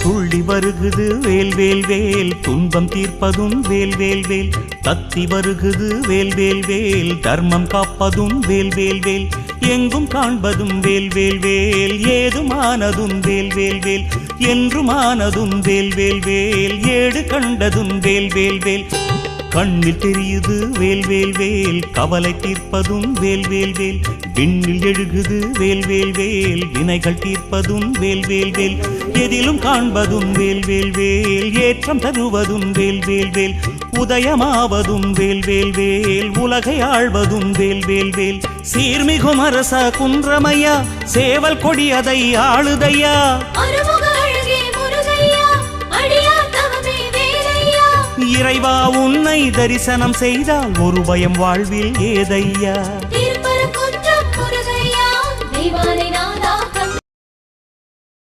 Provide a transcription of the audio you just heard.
துள்ளி வருகுது வேல் வேல் வேல் துன்பம் தீர்ப்பதும் வேல் வேல் வேல் தத்தி வருகுது வேல் வேல் வேல் தர்மம் காப்பதும் வேல் வேல் வேல் எங்கும் காண்பதும் வேல் வேல் வேல் ஏதுமானதும் வேல் வேல் வேல் என்றுமானதும் வேல் வேல் வேல் ஏடு கண்டதும் வேல் வேல் வேல் கண்ணில் தெரியுது வேல் வேல் வேல் கவலை தீர்ப்பதும் வேல் வேல் வேல் விண்ணில் எழுகுது வேல் வேல் வேல் வினைகள் தீர்ப்பதும் வேல் வேல் வேல் எதிலும் காண்பதும் வேல் வேல் வேல் ஏற்றம் தருவதும் வேல் வேல் வேல் உதயமாவதும் வேல் வேல் வேல் உலகை ஆள்வதும் வேல் வேல் வேல் சீர்மிகும் அரச குன்றமையா சேவல் கொடியதை ஆளுதையா இறைவா உன்னை தரிசனம் செய்தால் ஒரு பயம் வாழ்வில் ஏதையா.